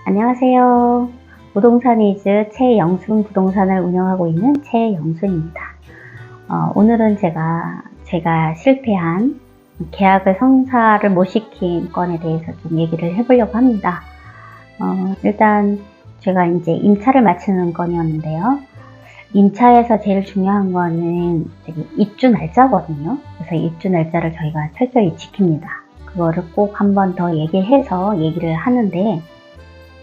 안녕하세요. 부동산이즈 최영순 부동산을 운영하고 있는 최영순입니다. 오늘은 제가 실패한 계약을 성사를 못 시킨 건에 대해서 좀 얘기를 해보려고 합니다. 일단 제가 이제 임차를 마치는 건이었는데요. 임차에서 제일 중요한 거는 입주 날짜거든요. 그래서 입주 날짜를 저희가 철저히 지킵니다. 그거를 꼭 한 번 더 얘기해서 얘기를 하는데,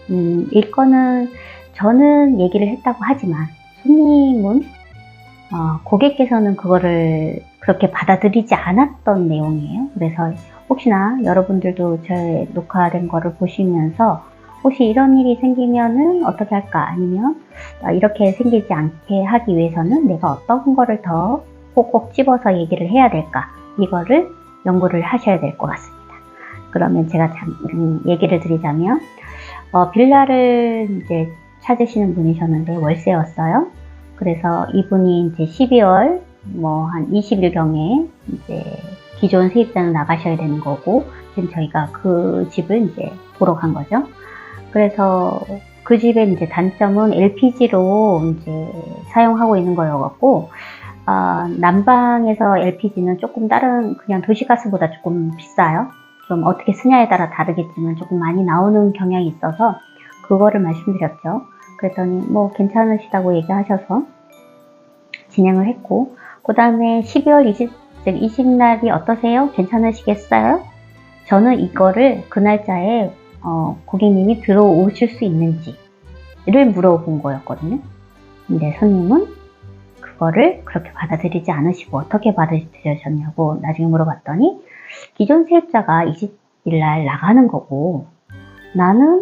일거는 저는 얘기를 했다고 하지만 손님은 고객께서는 그거를 그렇게 받아들이지 않았던 내용이에요. 그래서 혹시나 여러분들도 제 녹화된 거를 보시면서 혹시 이런 일이 생기면은 어떻게 할까, 아니면 이렇게 생기지 않게 하기 위해서는 내가 어떤 거를 더 꼭꼭 집어서 얘기를 해야 될까, 이거를 연구를 하셔야 될 것 같습니다. 그러면 제가 얘기를 드리자면, 빌라를 이제 찾으시는 분이셨는데 월세였어요. 그래서 이분이 이제 12월 한 20일경에 이제 기존 세입자는 나가셔야 되는 거고, 지금 저희가 그 집을 이제 보러 간 거죠. 그래서 그 집의 이제 단점은 LPG로 이제 사용하고 있는 거여갖고, 난방에서 LPG는 조금 다른 그냥 도시가스보다 조금 비싸요. 좀 어떻게 쓰냐에 따라 다르겠지만 조금 많이 나오는 경향이 있어서 그거를 말씀드렸죠. 그랬더니 뭐 괜찮으시다고 얘기하셔서 진행을 했고, 그 다음에 12월 20날이 어떠세요? 괜찮으시겠어요? 저는 이거를 그 날짜에 고객님이 들어오실 수 있는지를 물어본 거였거든요. 근데 손님은 그거를 그렇게 받아들이지 않으시고, 어떻게 받아들여졌냐고 나중에 물어봤더니, 기존 세입자가 20일날 나가는 거고 나는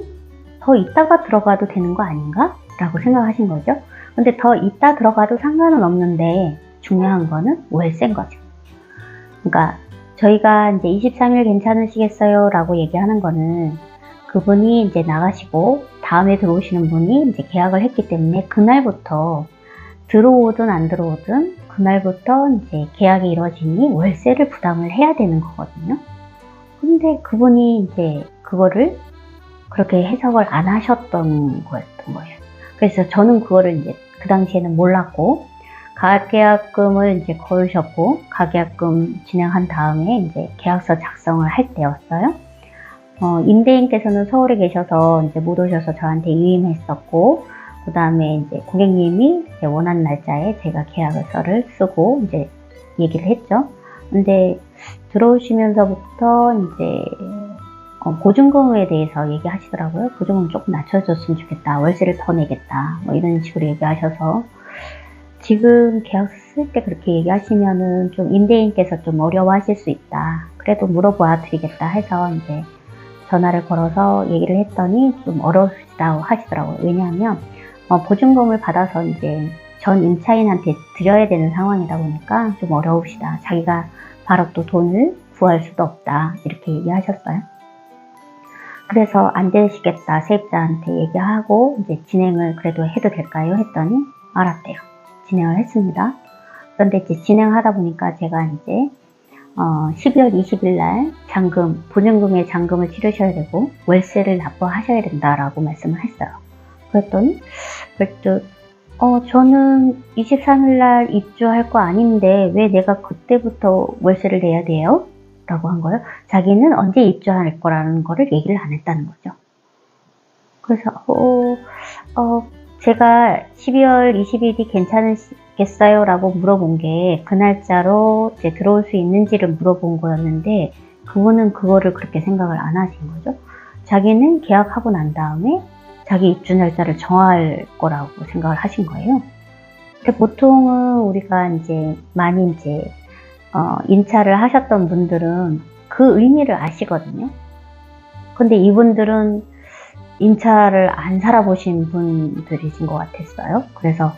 더 있다가 들어가도 되는 거 아닌가? 라고 생각하신 거죠. 근데 더 있다 들어가도 상관은 없는데 중요한 거는 월세인 거죠. 그러니까 저희가 이제 23일 괜찮으시겠어요? 라고 얘기하는 거는, 그분이 이제 나가시고 다음에 들어오시는 분이 이제 계약을 했기 때문에 그날부터 들어오든 안 들어오든 그날부터 이제 계약이 이루어지니 월세를 부담을 해야 되는 거거든요. 근데 그분이 이제 그거를 그렇게 해석을 안 하셨던 거였던 거예요. 그래서 저는 그거를 이제 그 당시에는 몰랐고, 가계약금을 이제 거으셨고, 가계약금 진행한 다음에 이제 계약서 작성을 할 때였어요. 임대인께서는 서울에 계셔서 이제 못 오셔서 저한테 위임했었고, 그 다음에 이제 고객님이 이제 원하는 날짜에 제가 계약서를 쓰고 이제 얘기를 했죠. 근데 들어오시면서부터 이제 보증금에 대해서 얘기하시더라고요. 보증금 조금 낮춰줬으면 좋겠다, 월세를 더 내겠다, 뭐 이런 식으로 얘기하셔서, 지금 계약서 쓸 때 그렇게 얘기하시면은 좀 임대인께서 좀 어려워하실 수 있다, 그래도 물어봐 드리겠다 해서 이제 전화를 걸어서 얘기를 했더니 좀 어려우시다고 하시더라고요. 왜냐하면 보증금을 받아서 이제 전 임차인한테 드려야 되는 상황이다 보니까 좀 어려우시다, 자기가 바로 또 돈을 구할 수도 없다, 이렇게 얘기하셨어요. 그래서 안 되시겠다, 세입자한테 얘기하고 이제 진행을 그래도 해도 될까요? 했더니 알았대요. 진행을 했습니다. 그런데 이제 진행하다 보니까 제가 이제 12월 20일날 보증금의 잔금을 치르셔야 되고 월세를 납부하셔야 된다라고 말씀을 했어요. 그랬더니 저는 23일날 입주할 거 아닌데 왜 내가 그때부터 월세를 내야 돼요? 라고 한 거예요. 자기는 언제 입주할 거라는 거를 얘기를 안 했다는 거죠. 그래서 제가 12월 20일이 괜찮으시겠어요? 라고 물어본 게 그 날짜로 이제 들어올 수 있는지를 물어본 거였는데, 그분은 그거를 그렇게 생각을 안 하신 거죠. 자기는 계약하고 난 다음에 자기 입주 날짜를 정할 거라고 생각을 하신 거예요. 근데 보통은 우리가 이제 많이 이제 임차를 하셨던 분들은 그 의미를 아시거든요. 근데 이분들은 임차를 안 살아보신 분들이신 것 같았어요. 그래서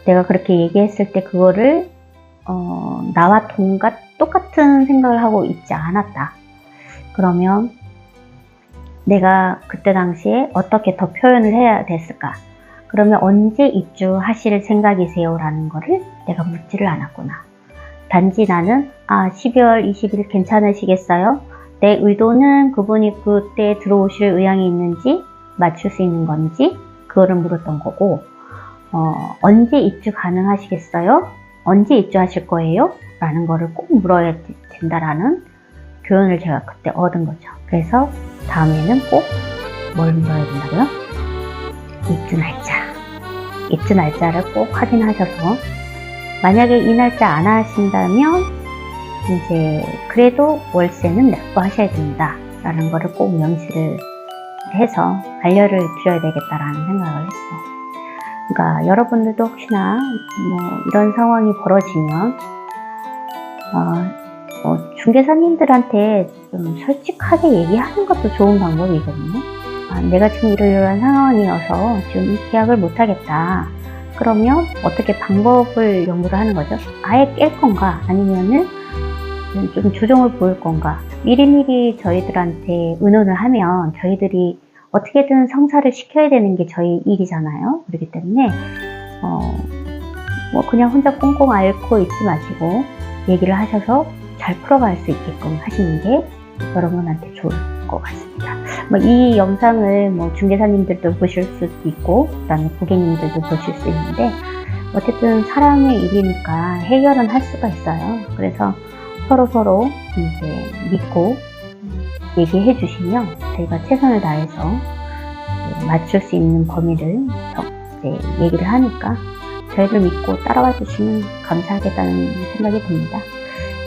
내가 그렇게 얘기했을 때 그거를 나와 똑같은 생각을 하고 있지 않았다. 그러면 내가 그때 당시에 어떻게 더 표현을 해야 됐을까? 그러면 언제 입주하실 생각이세요? 라는 거를 내가 묻지를 않았구나. 단지 나는 12월 20일 괜찮으시겠어요? 내 의도는 그분이 그때 들어오실 의향이 있는지, 맞출 수 있는 건지 그거를 물었던 거고, 언제 입주 가능하시겠어요? 언제 입주하실 거예요? 라는 거를 꼭 물어야 된다라는 교훈을 제가 그때 얻은 거죠. 그래서 다음에는 꼭 뭘 물어야 된다고요? 입주 날짜. 입주 날짜를 꼭 확인하셔서, 만약에 이 날짜 안 하신다면 이제 그래도 월세는 납부하셔야 된다 라는 거를 꼭 명시를 해서 알려를 드려야 되겠다라는 생각을 했어. 그러니까 여러분들도 혹시나 뭐 이런 상황이 벌어지면 중개사님들한테 좀 솔직하게 얘기하는 것도 좋은 방법이거든요. 내가 지금 이러이러한 상황이어서 지금 이 계약을 못하겠다. 그러면 어떻게 방법을 연구를 하는 거죠? 아예 깰 건가? 아니면은 좀 조정을 보일 건가? 미리미리 저희들한테 의논을 하면 저희들이 어떻게든 성사를 시켜야 되는 게 저희 일이잖아요. 그렇기 때문에 뭐 그냥 혼자 꽁꽁 앓고 있지 마시고 얘기를 하셔서 잘 풀어갈 수 있게끔 하시는 게 여러분한테 좋을 것 같습니다. 뭐 이 영상을 뭐 중개사님들도 보실 수도 있고, 그다음에 고객님들도 보실 수 있는데, 어쨌든 사람의 일이니까 해결은 할 수가 있어요. 그래서 서로 이제 믿고 얘기해 주시면 저희가 최선을 다해서 맞출 수 있는 범위를 이제 얘기를 하니까 저희를 믿고 따라와 주시면 감사하겠다는 생각이 듭니다.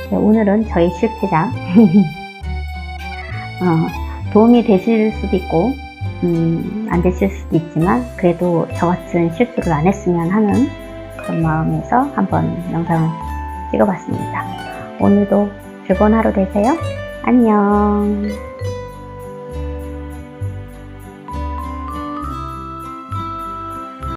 오늘은 저희 실패작 도움이 되실 수도 있고 안 되실 수도 있지만 그래도 저 같은 실수를 안 했으면 하는 그런 마음에서 한번 영상을 찍어봤습니다. 오늘도 즐거운 하루 되세요. 안녕.